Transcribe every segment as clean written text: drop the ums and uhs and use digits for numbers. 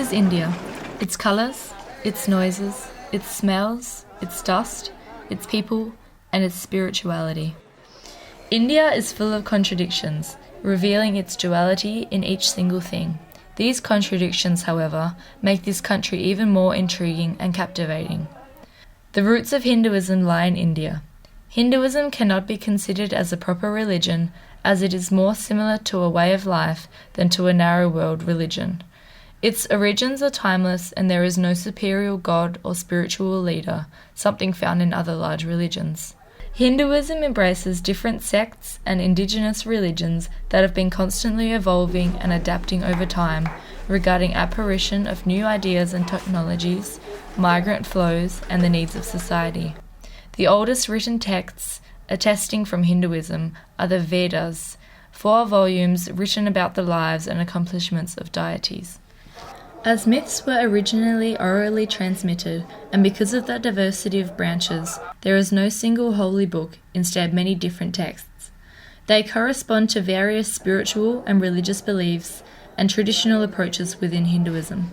is India? Its colours, its noises, its smells, its dust, its people, and its spirituality. India is full of contradictions, revealing its duality in each single thing. These contradictions, however, make this country even more intriguing and captivating. The roots of Hinduism lie in India. Hinduism cannot be considered as a proper religion, as it is more similar to a way of life than to a narrow world religion. Its origins are timeless, and there is no superior god or spiritual leader, something found in other large religions. Hinduism embraces different sects and indigenous religions that have been constantly evolving and adapting over time regarding apparition of new ideas and technologies, migrant flows, and the needs of society. The oldest written texts attesting from Hinduism are the Vedas, 4 volumes written about the lives and accomplishments of deities. As myths were originally orally transmitted, and because of that diversity of branches, there is no single holy book, instead many different texts. They correspond to various spiritual and religious beliefs and traditional approaches within Hinduism.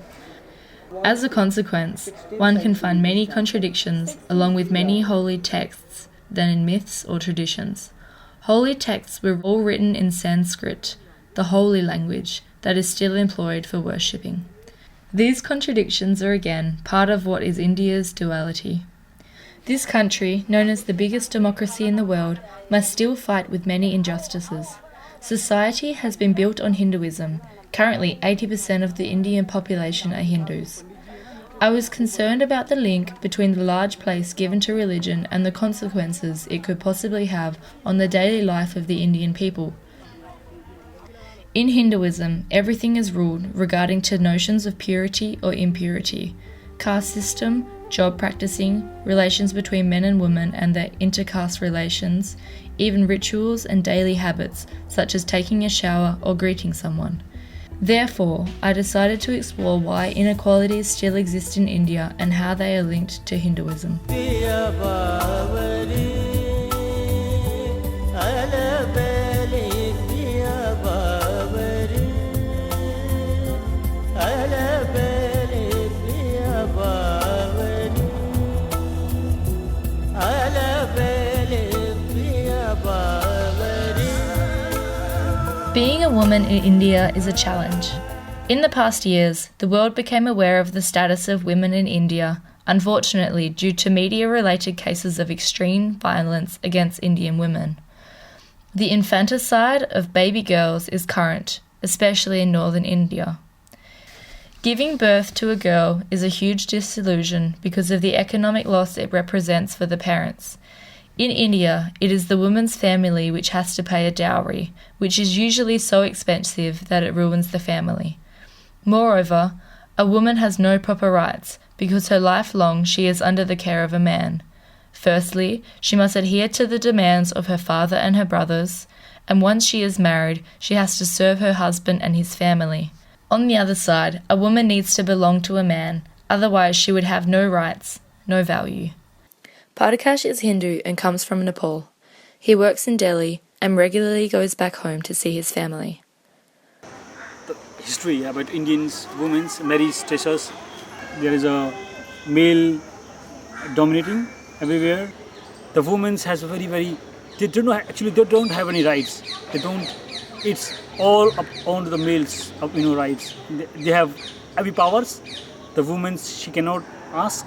As a consequence, one can find many contradictions along with many holy texts than in myths or traditions. Holy texts were all written in Sanskrit, the holy language that is still employed for worshipping. These contradictions are again part of what is India's duality. This country, known as the biggest democracy in the world, must still fight with many injustices. Society has been built on Hinduism. Currently, 80% of the Indian population are Hindus. I was concerned about the link between the large place given to religion and the consequences it could possibly have on the daily life of the Indian people. In Hinduism, everything is ruled regarding to notions of purity or impurity, caste system, job practicing, relations between men and women and their intercaste relations, even rituals and daily habits such as taking a shower or greeting someone. Therefore, I decided to explore why inequalities still exist in India and how they are linked to Hinduism. Being a woman in India is a challenge. In the past years, the world became aware of the status of women in India, unfortunately due to media-related cases of extreme violence against Indian women. The infanticide of baby girls is current, especially in northern India. Giving birth to a girl is a huge disillusion because of the economic loss it represents for the parents. In India, it is the woman's family which has to pay a dowry, which is usually so expensive that it ruins the family. Moreover, a woman has no proper rights because her life long she is under the care of a man. Firstly, she must adhere to the demands of her father and her brothers, and once she is married, she has to serve her husband and his family. On the other side, a woman needs to belong to a man, otherwise she would have no rights, no value. Partakash is Hindu and comes from Nepal. He works in Delhi and regularly goes back home to see his family. The history about Indians, women's marriage status, there is a male dominating everywhere. The women has they don't have any rights. It's all up on the males rights. They have every powers. The women, she cannot ask.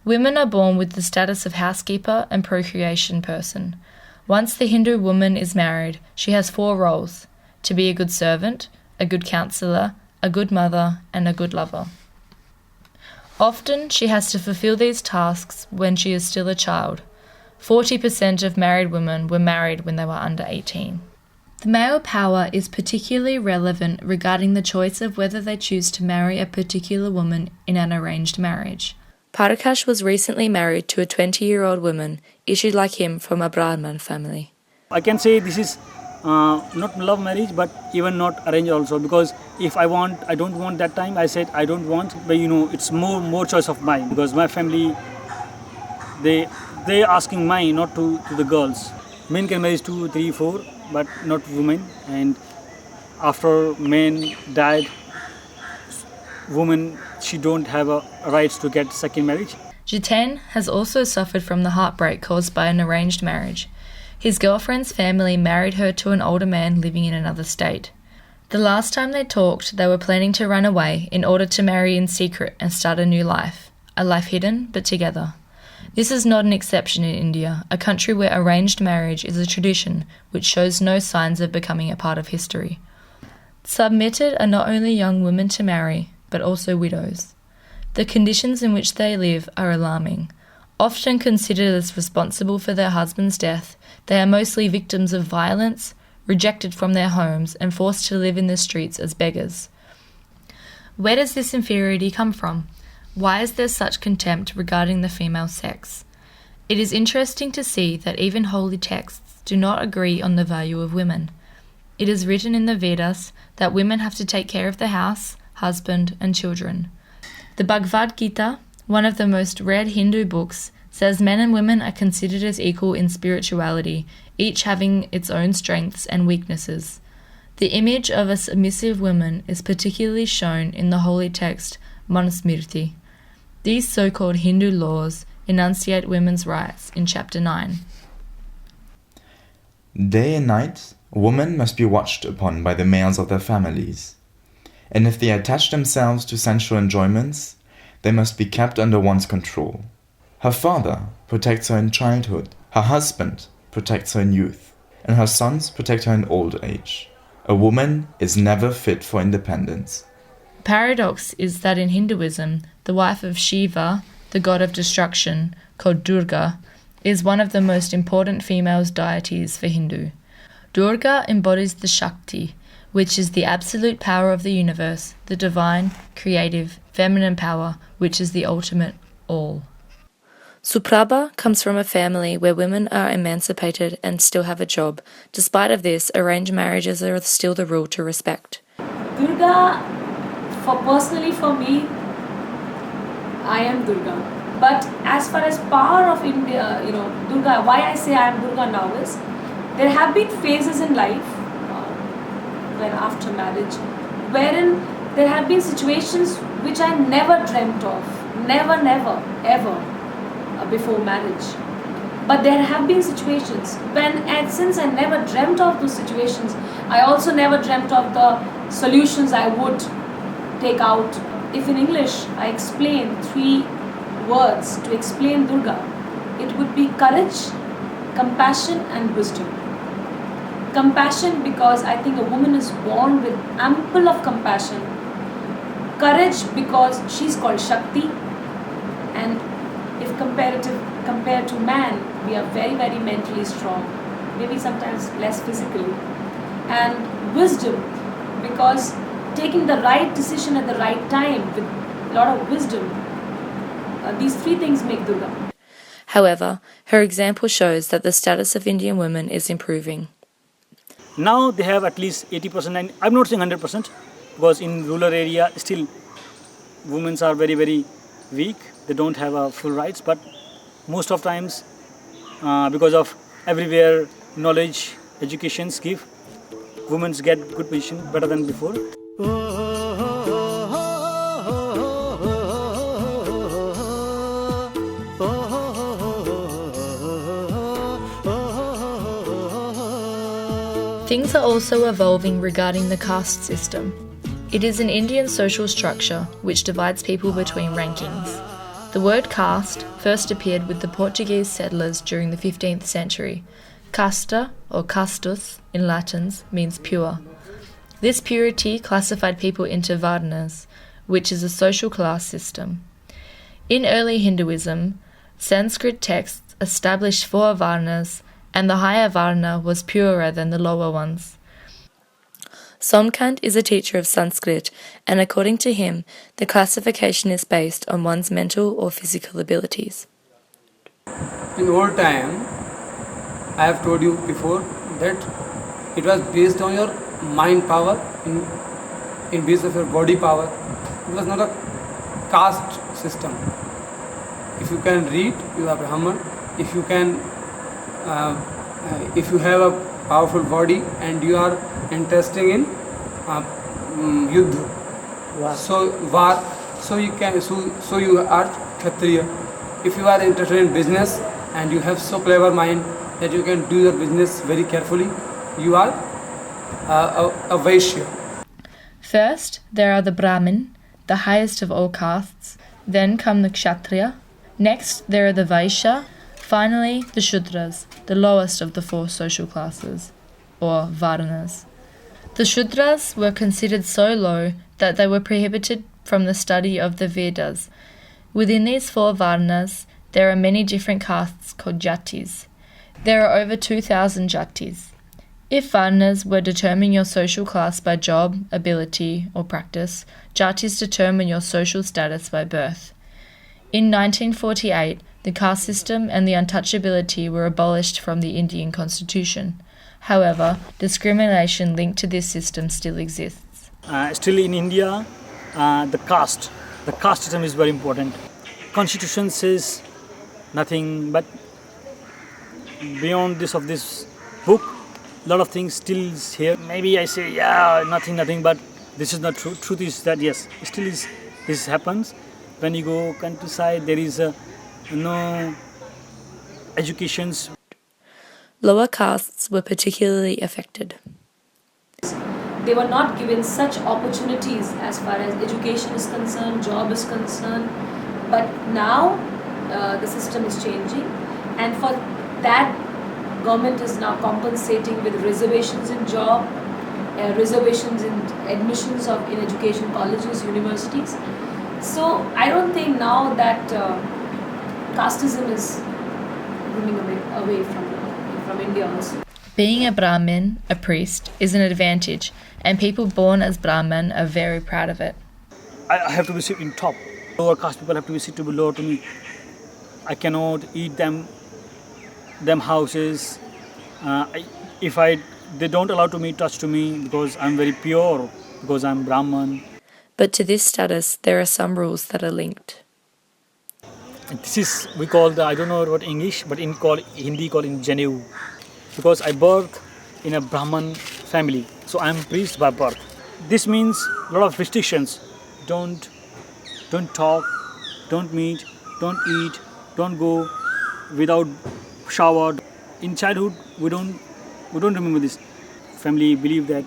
Women are born with the status of housekeeper and procreation person. Once the Hindu woman is married, she has 4 roles: to be a good servant, a good counsellor, a good mother, and a good lover. Often she has to fulfill these tasks when she is still a child. 40% of married women were married when they were under 18. The male power is particularly relevant regarding the choice of whether they choose to marry a particular woman in an arranged marriage. Partakash was recently married to a 20-year-old woman, issued like him from a Brahman family. I can say this is not love marriage, but even not arranged also, because if I don't want that time, I said I don't want, but it's more choice of mine, because my family, they asking mine, not to the girls. Men can marry 2, 3, 4, but not women. And after men died, woman, she don't have a rights to get second marriage. Jiten has also suffered from the heartbreak caused by an arranged marriage. His girlfriend's family married her to an older man living in another state. The last time they talked, they were planning to run away in order to marry in secret and start a new life, a life hidden but together. This is not an exception in India, a country where arranged marriage is a tradition which shows no signs of becoming a part of history. Submitted are not only young women to marry, but also widows. The conditions in which they live are alarming. Often considered as responsible for their husband's death, they are mostly victims of violence, rejected from their homes, and forced to live in the streets as beggars. Where does this inferiority come from? Why is there such contempt regarding the female sex? It is interesting to see that even holy texts do not agree on the value of women. It is written in the Vedas that women have to take care of the house, husband, and children. The Bhagavad Gita, one of the most read Hindu books, says men and women are considered as equal in spirituality, each having its own strengths and weaknesses. The image of a submissive woman is particularly shown in the holy text Manusmriti. These so-called Hindu laws enunciate women's rights in chapter 9. Day and night, women must be watched upon by the males of their families. And if they attach themselves to sensual enjoyments, they must be kept under one's control. Her father protects her in childhood, her husband protects her in youth, and her sons protect her in old age. A woman is never fit for independence. The paradox is that in Hinduism, the wife of Shiva, the god of destruction, called Durga, is one of the most important female deities for Hindu. Durga embodies the Shakti, which is the absolute power of the universe, the divine, creative, feminine power, which is the ultimate all. Suprabha comes from a family where women are emancipated and still have a job. Despite of this, arranged marriages are still the rule to respect. Durga, personally for me, I am Durga. But as far as power of India, Durga, why I say I am Durga now is, there have been phases in life, when after marriage, wherein there have been situations which I never dreamt of, never, ever, before marriage. But there have been situations when, and since I never dreamt of those situations, I also never dreamt of the solutions I would take out. If in English I explain 3 words to explain Durga, it would be courage, compassion and wisdom. Compassion, because I think a woman is born with ample of compassion. Courage, because she's called Shakti, and if compared to man, we are very, very mentally strong, maybe sometimes less physically. And wisdom, because taking the right decision at the right time with a lot of wisdom, these 3 things make Durga. However, her example shows that the status of Indian women is improving. Now they have at least 80%, and I'm not saying 100%, because in rural area still women are very, very weak. They don't have full rights, but most of times because of everywhere knowledge, educations give, women get good position better than before. Things are also evolving regarding the caste system. It is an Indian social structure which divides people between rankings. The word caste first appeared with the Portuguese settlers during the 15th century. Casta, or castus in Latin, means pure. This purity classified people into varnas, which is a social class system. In early Hinduism, Sanskrit texts established 4 varnas, and the higher varna was purer than the lower ones. Somkant is a teacher of Sanskrit, and according to him, the classification is based on one's mental or physical abilities. In old time, I have told you before that it was based on your mind power, in base of your body power. It was not a caste system. If you can read, you are Brahman. If you have a powerful body and you are interested in yuddha, So var, so you are Kshatriya. If you are interested in business and you have so clever mind that you can do your business very carefully, you are a Vaishya. First, there are the Brahmin, the highest of all castes. Then come the Kshatriya. Next, there are the Vaishya. Finally, the Shudras, the lowest of the 4 social classes, or Varnas. The Shudras were considered so low that they were prohibited from the study of the Vedas. Within these 4 Varnas, there are many different castes called Jatis. There are over 2,000 Jatis. If Varnas were determining your social class by job, ability, or practice, Jatis determine your social status by birth. In 1948, the caste system and the untouchability were abolished from the Indian constitution. However, discrimination linked to this system still exists. Still in India, the caste system is very important. Constitution says nothing, but beyond this book, a lot of things still is here. Maybe I say, yeah, nothing, but this is not true. Truth is that yes, still is this happens. When you go countryside, there is no educations. Lower castes were particularly affected. They were not given such opportunities as far as education is concerned, job is concerned. But now the system is changing, and for that, government is now compensating with reservations in job, reservations in admissions in education colleges, universities. So I don't think now that casteism is moving away from India also. Being a Brahmin, a priest, is an advantage, and people born as Brahmin are very proud of it. I have to be sit in top. Lower caste people have to be sit to be lower to me. I cannot eat them houses. They don't allow to me touch to me because I'm very pure, because I'm Brahman. But to this status, there are some rules that are linked. This is, we call I don't know what English, but in Hindi called in Janevu. Because I birth in a Brahman family, so I'm priest by birth. This means a lot of restrictions. Don't talk, don't meet, don't eat, don't go without shower. In childhood, we don't remember this. Family believe that,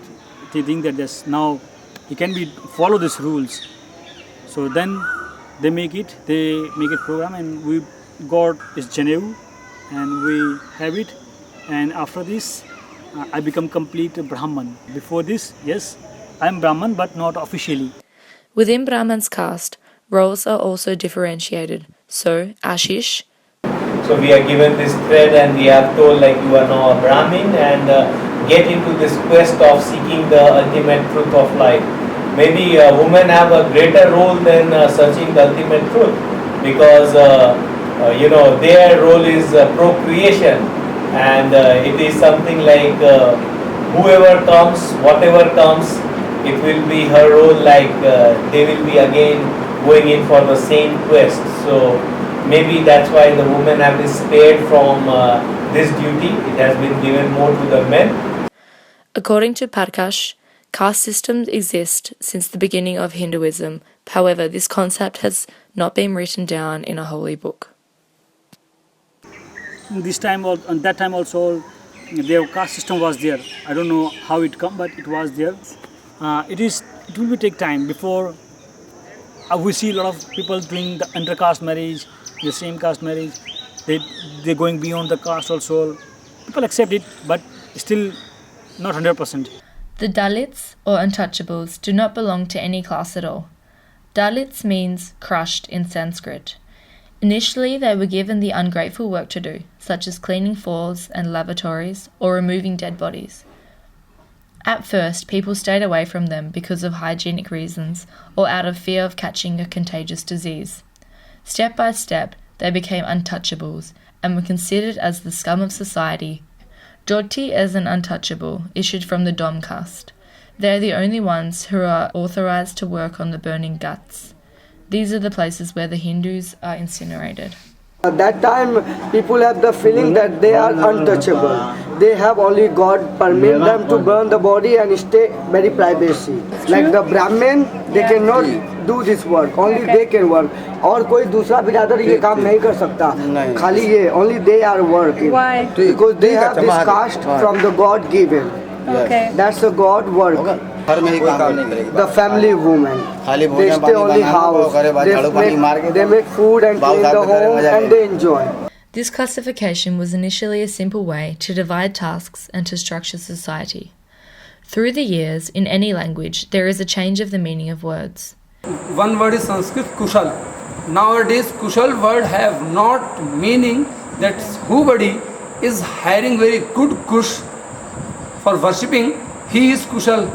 they think that this now you can follow these rules. So then they make it program, and we got this Janevu, and we have it. And after this, I become complete Brahman. Before this, yes, I'm Brahman, but not officially. Within Brahman's caste, roles are also differentiated. So, Ashish. So we are given this thread and we are told like you are now a Brahmin and get into this quest of seeking the ultimate truth of life. Maybe women have a greater role than searching the ultimate truth because their role is procreation, and it is something like whoever comes, whatever comes, it will be her role, like they will be again going in for the same quest. So maybe that's why the women have been spared from this duty. It has been given more to the men. According to Parkash, caste systems exist since the beginning of Hinduism. However, this concept has not been written down in a holy book. This time, on that time also, their caste system was there. I don't know how it come, but it was there. It will take time before we see a lot of people doing the inter-caste marriage, the same caste marriage. They're going beyond the caste also. People accept it, but still not 100%. The Dalits, or untouchables, do not belong to any class at all. Dalits means crushed in Sanskrit. Initially, they were given the ungrateful work to do, such as cleaning floors and lavatories or removing dead bodies. At first, people stayed away from them because of hygienic reasons or out of fear of catching a contagious disease. Step by step, they became untouchables and were considered as the scum of society. Joti is an untouchable, issued from the Dom caste. They are the only ones who are authorized to work on the burning ghats. These are the places where the Hindus are incinerated. At that time, people have the feeling that they are untouchable. They have only God permit them to burn the body and stay very privacy. Like the Brahmin, They cannot do this work. Only they can work. और कोई दूसरा बिरादर ये काम नहीं कर सकता. खाली ये only they are working. Why? Because they have this caste from the God given. Okay. That's the God work. घर में ही काम नहीं करेगी. The family woman. खाली They भोजन stay पानी only बनाना वो house. करे बाद झाड़ू पानी मार के They make food and clean the home and they enjoy. This classification was initially a simple way to divide tasks and to structure society. Through the years, in any language, there is a change of the meaning of words. One word is Sanskrit, Kushal. Nowadays, Kushal word have not meaning that whobody is hiring very good kush for worshipping, he is Kushal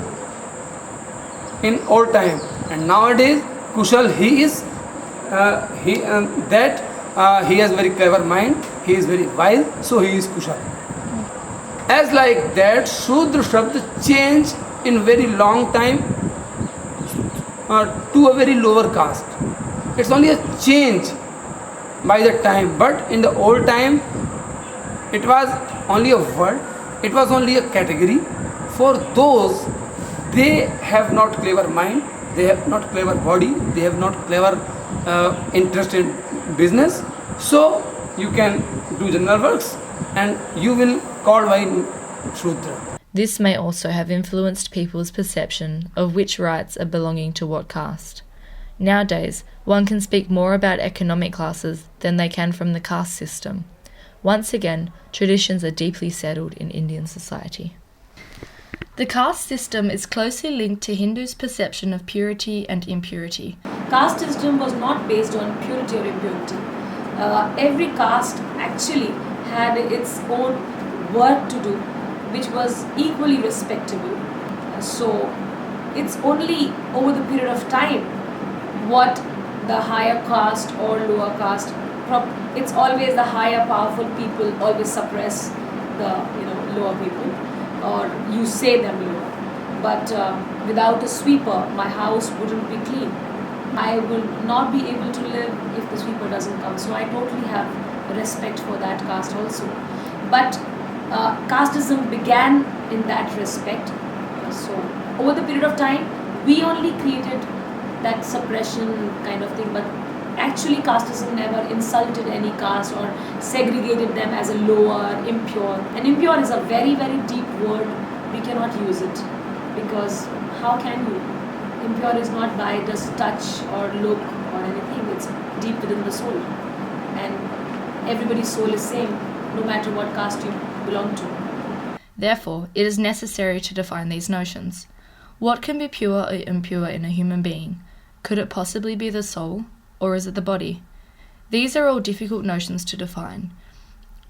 in old time. And nowadays, Kushal, he is, he has very clever mind, he is very wise, so he is Kushal. As like that, Shudra Shabd change in very long time to a very lower caste. It's only a change by the time, but in the old time, it was only a word, it was only a category for those, they have not clever mind, they have not clever body, they have not clever interest in business, so you can do general works and you will call by Shudra. This may also have influenced people's perception of which rights are belonging to what caste. Nowadays, one can speak more about economic classes than they can from the caste system. Once again, traditions are deeply settled in Indian society. The caste system is closely linked to Hindus' perception of purity and impurity. Caste system was not based on purity or impurity. Every caste actually had its own work to do, which was equally respectable. So it's only over the period of time what the higher caste or lower caste, it's always the higher powerful people always suppress the lower people, or you say them lower. But without a sweeper, my house wouldn't be clean. I will not be able to live if the sweeper doesn't come. So I totally have respect for that caste also. But casteism began in that respect. So over the period of time, we only created that suppression kind of thing, but actually casteism never insulted any caste or segregated them as a lower, impure. And impure is a very, very deep word. We cannot use it because how can you? Impure is not by just touch or look or anything. It's deep within the soul. And everybody's soul is same, no matter what caste you belong to. Therefore, it is necessary to define these notions. What can be pure or impure in a human being? Could it possibly be the soul, or is it the body? These are all difficult notions to define.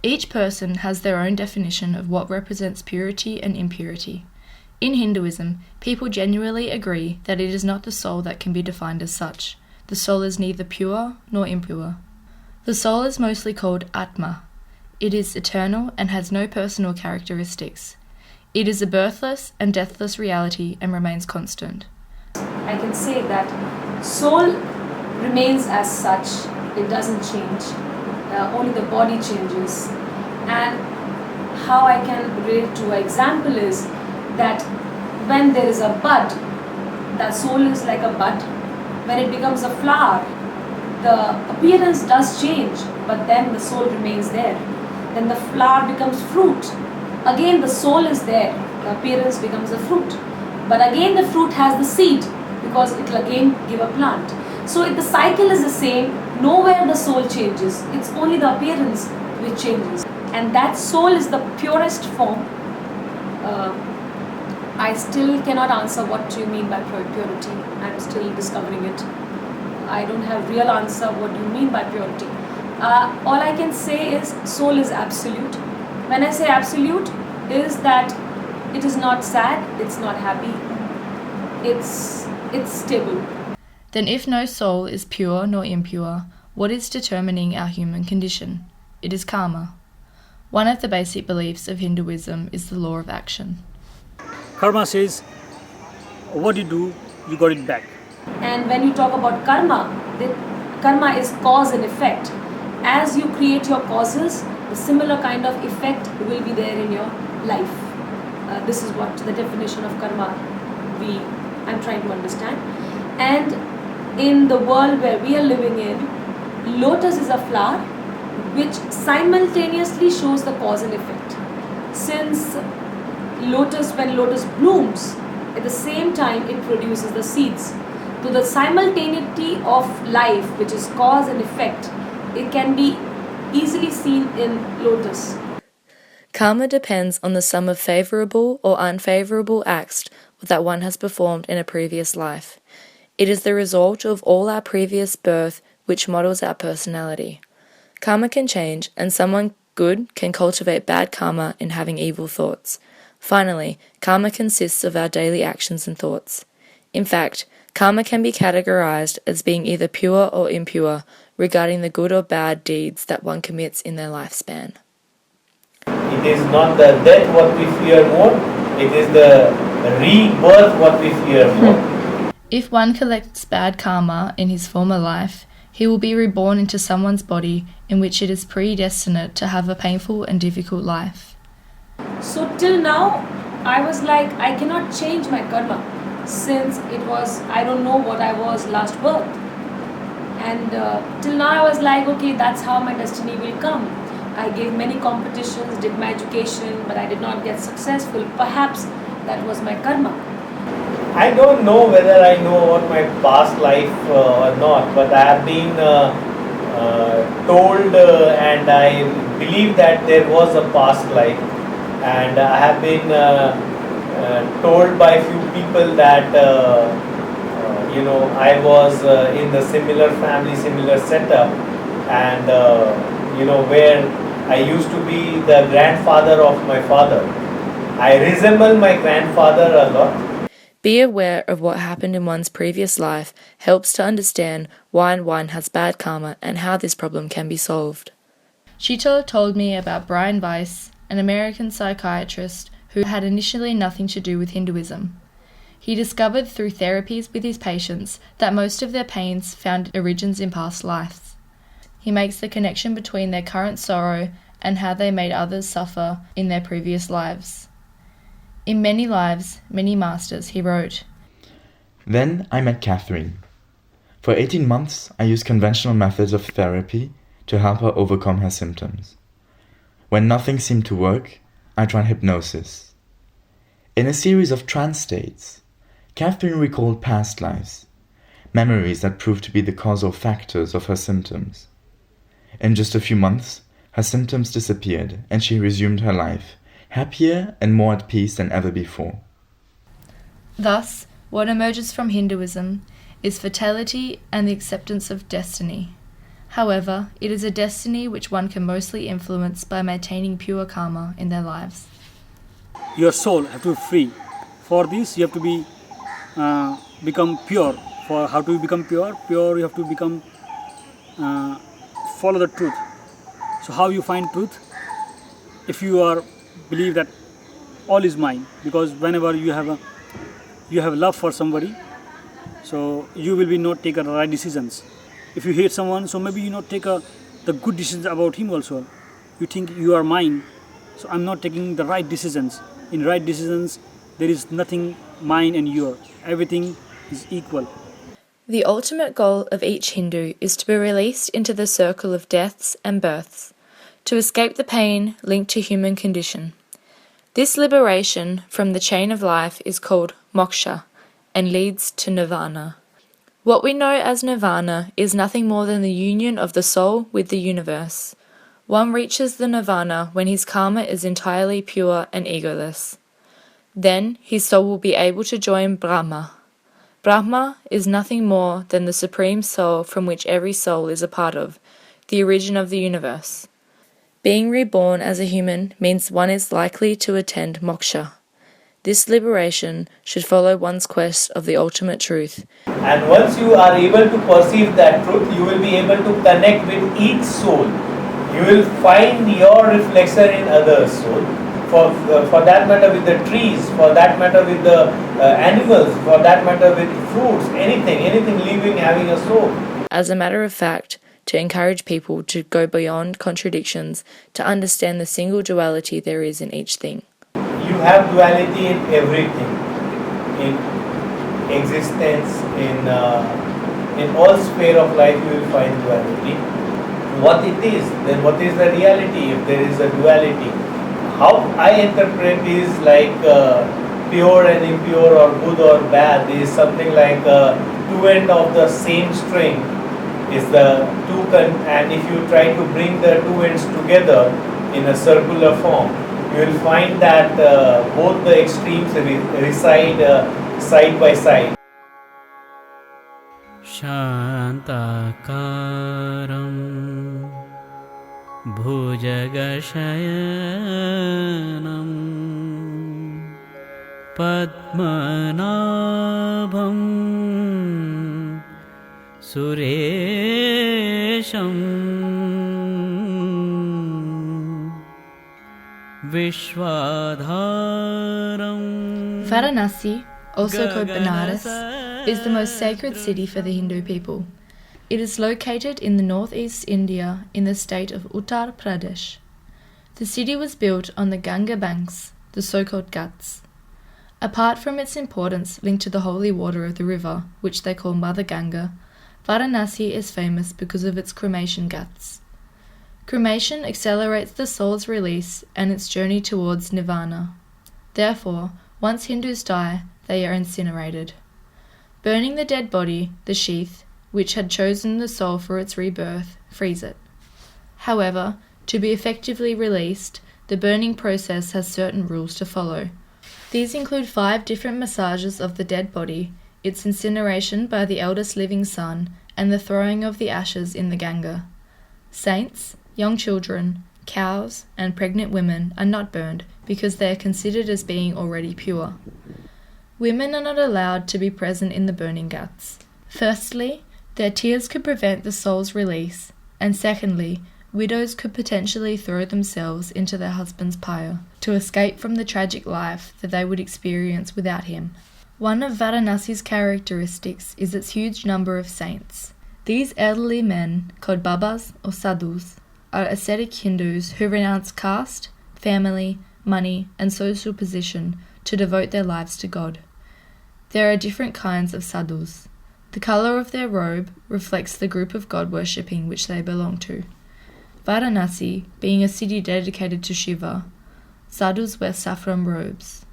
Each person has their own definition of what represents purity and impurity. In Hinduism, people genuinely agree that it is not the soul that can be defined as such. The soul is neither pure nor impure. The soul is mostly called Atma. It is eternal and has no personal characteristics. It is a birthless and deathless reality and remains constant. I can say that soul remains as such. It doesn't change. Only the body changes. And how I can relate to an example is that when there is a bud, the soul is like a bud. When it becomes a flower, the appearance does change, but then the soul remains there. Then the flower becomes fruit. Again the soul is there, the appearance becomes a fruit. But again the fruit has the seed, because it will again give a plant. So the cycle is the same, nowhere the soul changes, it's only the appearance which changes. And that soul is the purest form. I still cannot answer what you mean by purity. I'm still discovering it. I don't have real answer what you mean by purity. All I can say is soul is absolute. When I say absolute, is that it is not sad, it's not happy, it's stable. Then if no soul is pure nor impure, what is determining our human condition? It is karma. One of the basic beliefs of Hinduism is the law of action. Karma says, what you do, you got it back. And when you talk about karma, karma is cause and effect. As you create your causes, the similar kind of effect will be there in your life. This is what the definition of karma I'm trying to understand. And in the world where we are living in, lotus is a flower which simultaneously shows the cause and effect. Since when lotus blooms, at the same time it produces the seeds. So the simultaneity of life, which is cause and effect, it can be easily seen in lotus. Karma depends on the sum of favourable or unfavourable acts that one has performed in a previous life. It is the result of all our previous birth which models our personality. Karma can change, and someone good can cultivate bad karma in having evil thoughts. Finally, karma consists of our daily actions and thoughts. In fact, karma can be categorized as being either pure or impure regarding the good or bad deeds that one commits in their lifespan. It is not the death what we fear more, it is the rebirth what we fear more. If one collects bad karma in his former life, he will be reborn into someone's body in which it is predestined to have a painful and difficult life. So till now, I was like, I cannot change my karma, since it was, I don't know what I was last birth. And till now I was like, okay, that's how my destiny will come. I gave many competitions, did my education, but I did not get successful. Perhaps that was my karma. I don't know whether I know about my past life or not, but I have been told and I believe that there was a past life, and I have been told by few people that I was in the similar family, similar setup, and where I used to be the grandfather of my father. I resemble my grandfather a lot. Be aware of what happened in one's previous life helps to understand why one has bad karma and how this problem can be solved. Sheeta told me about Brian Weiss, an American psychiatrist who had initially nothing to do with Hinduism. He discovered through therapies with his patients that most of their pains found origins in past lives. He makes the connection between their current sorrow and how they made others suffer in their previous lives. In Many Lives, Many Masters, he wrote, Then I met Catherine. For 18 months, I used conventional methods of therapy to help her overcome her symptoms. When nothing seemed to work, I tried hypnosis. In a series of trance states, Catherine recalled past lives, memories that proved to be the causal factors of her symptoms. In just a few months, her symptoms disappeared and she resumed her life, happier and more at peace than ever before. Thus, what emerges from Hinduism is fatality and the acceptance of destiny. However, it is a destiny which one can mostly influence by maintaining pure karma in their lives. Your soul have to be free. For this, you have to be become pure. For how to become pure? Pure, you have to become follow the truth. So how you find truth? If you believe that all is mine, because whenever you have love for somebody, so you will be not take the right decisions. If you hate someone, so maybe you not take the good decisions about him also. You think you are mine, so I'm not taking the right decisions. In right decisions, there is nothing mine and your. Everything is equal. The ultimate goal of each Hindu is to be released into the circle of deaths and births, to escape the pain linked to human condition. This liberation from the chain of life is called moksha and leads to nirvana. What we know as nirvana is nothing more than the union of the soul with the universe. One reaches the nirvana when his karma is entirely pure and egoless. Then his soul will be able to join Brahma. Brahma is nothing more than the supreme soul from which every soul is a part of, the origin of the universe. Being reborn as a human means one is likely to attend moksha. This liberation should follow one's quest of the ultimate truth. And once you are able to perceive that truth, you will be able to connect with each soul. You will find your reflection in others' soul. For that matter with the trees, for that matter with the animals, for that matter with fruits, anything living having a soul. As a matter of fact, to encourage people to go beyond contradictions, to understand the single duality there is in each thing. You have duality in everything. In existence in all sphere of life you will find duality. What it is, then what is the reality if there is a duality? How I interpret is like pure and impure or good or bad is something like two ends of the same string is the and if you try to bring the two ends together in a circular form, you will find that both the extremes reside side by side. Shantakaram Bhujagashayanam Padmanabham Suresham Vishwadharam. Varanasi, also called Benares, is the most sacred city for the Hindu people. It is located in the northeast India in the state of Uttar Pradesh. The city was built on the Ganga banks, the so-called Ghats. Apart from its importance linked to the holy water of the river, which they call Mother Ganga, Varanasi is famous because of its cremation Ghats. Cremation accelerates the soul's release and its journey towards nirvana. Therefore, once Hindus die, they are incinerated. Burning the dead body, the sheath, which had chosen the soul for its rebirth, frees it. However, to be effectively released, the burning process has certain rules to follow. These include 5 different massages of the dead body, its incineration by the eldest living son, and the throwing of the ashes in the Ganga. Saints, young children, cows, and pregnant women are not burned because they are considered as being already pure. Women are not allowed to be present in the burning Ghats. Firstly, their tears could prevent the soul's release, and secondly, widows could potentially throw themselves into their husband's pyre to escape from the tragic life that they would experience without him. One of Varanasi's characteristics is its huge number of saints. These elderly men, called babas or sadhus, are ascetic Hindus who renounce caste, family, money, and social position to devote their lives to God. There are different kinds of sadhus. The colour of their robe reflects the group of God worshipping which they belong to. Varanasi, being a city dedicated to Shiva, sadhus wear saffron robes.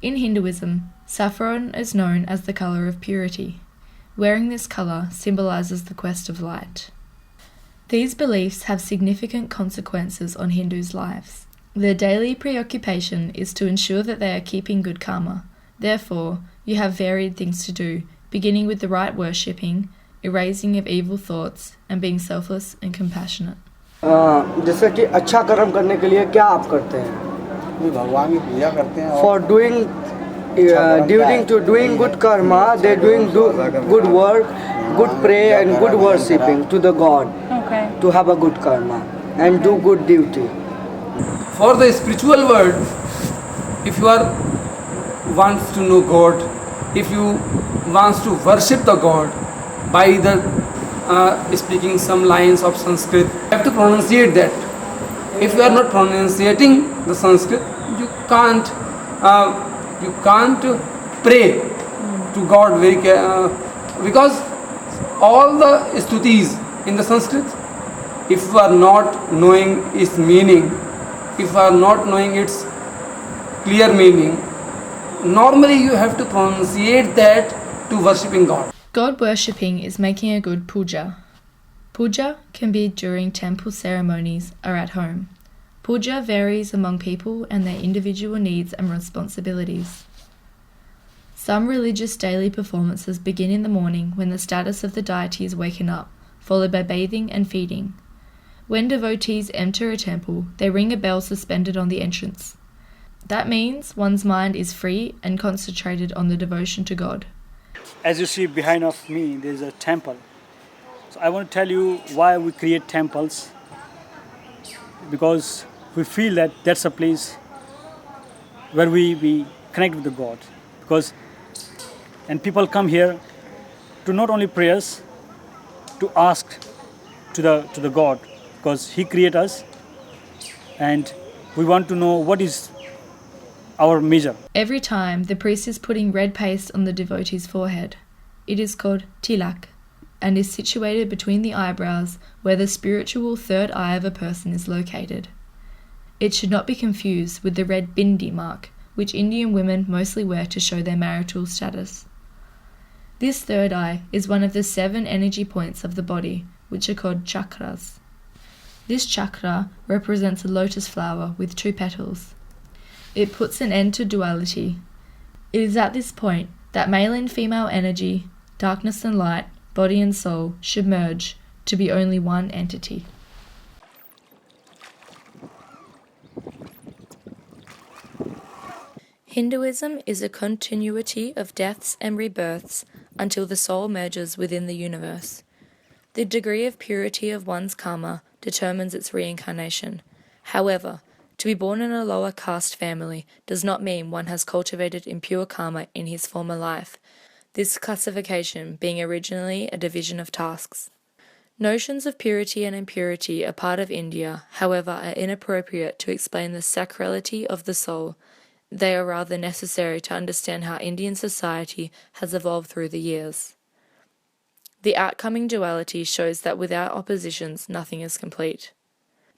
In Hinduism, saffron is known as the colour of purity. Wearing this colour symbolises the quest of light. These beliefs have significant consequences on Hindus' lives. Their daily preoccupation is to ensure that they are keeping good karma. Therefore, you have varied things to do, beginning with the right worshipping, erasing of evil thoughts, and being selfless and compassionate. जैसे कि अच्छा कर्म करने के लिए क्या आप करते हैं? भगवान की पूजा करते हैं. For doing good karma, they doing good work, good pray and good worshipping to the God. Okay. To have a good karma and do good duty. For the spiritual world, if you are wants to know God, if you wants to worship the God by the speaking some lines of Sanskrit, you have to pronunciate that. If you are not pronunciating the Sanskrit, you can't pray to God very because all the stutis in the Sanskrit, if you are not knowing its meaning, if you are not knowing its clear meaning, normally you have to pronunciate that to worshipping God. God worshipping is making a good puja. Puja can be during temple ceremonies or at home. Puja varies among people and their individual needs and responsibilities. Some religious daily performances begin in the morning when the status of the deity is waken up, followed by bathing and feeding. When devotees enter a temple, they ring a bell suspended on the entrance. That means one's mind is free and concentrated on the devotion to God. As you see behind of me, there is a temple. So I want to tell you why we create temples. Because we feel that that's a place where we connect with the God. And people come here to not only prayers, to ask to the God, because He created us, and we want to know what is our measure. Every time the priest is putting red paste on the devotee's forehead. It is called tilak and is situated between the eyebrows where the spiritual third eye of a person is located. It should not be confused with the red bindi mark, which Indian women mostly wear to show their marital status. This third eye is one of the 7 energy points of the body, which are called chakras. This chakra represents a lotus flower with 2 petals. It puts an end to duality. It is at this point that male and female energy, darkness and light, body and soul should merge to be only one entity. Hinduism is a continuity of deaths and rebirths until the soul merges within the universe. The degree of purity of one's karma determines its reincarnation. However, to be born in a lower caste family does not mean one has cultivated impure karma in his former life, this classification being originally a division of tasks. Notions of purity and impurity are part of India, however, are inappropriate to explain the sacrality of the soul. They are rather necessary to understand how Indian society has evolved through the years. The outcoming duality shows that without oppositions, nothing is complete.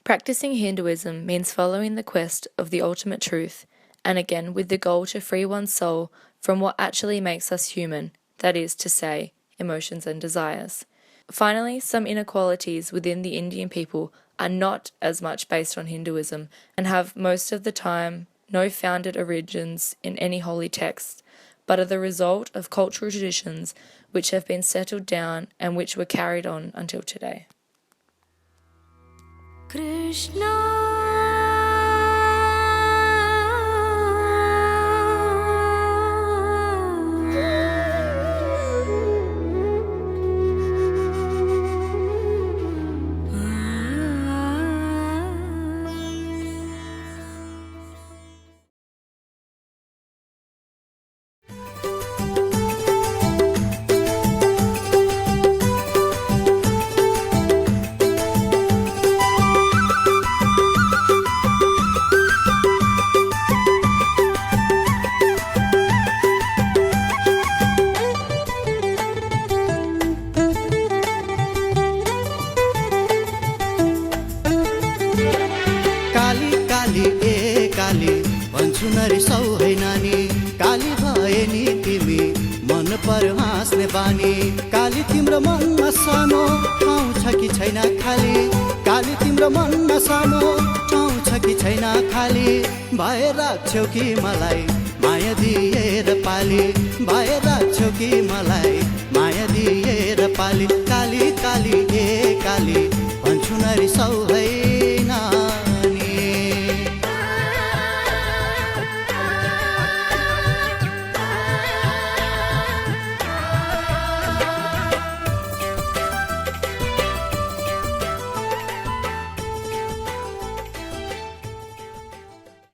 Practicing Hinduism means following the quest of the ultimate truth, and again with the goal to free one's soul from what actually makes us human, that is to say, emotions and desires. Finally, some inequalities within the Indian people are not as much based on Hinduism and have most of the time no founded origins in any holy text, but are the result of cultural traditions which have been settled down and which were carried on until today. Krishna काली तिम्रो मनमा सानो ठाउँ छ कि छैन खाली काली तिम्रो मनमा सानो ठाउँ छ कि छैन खाली भए राख्छौ कि मलाई माया दिएर पाली भए राख्छौ कि मलाई माया दिएर पाली काली काली ए काली भन्छु न रिसाउ है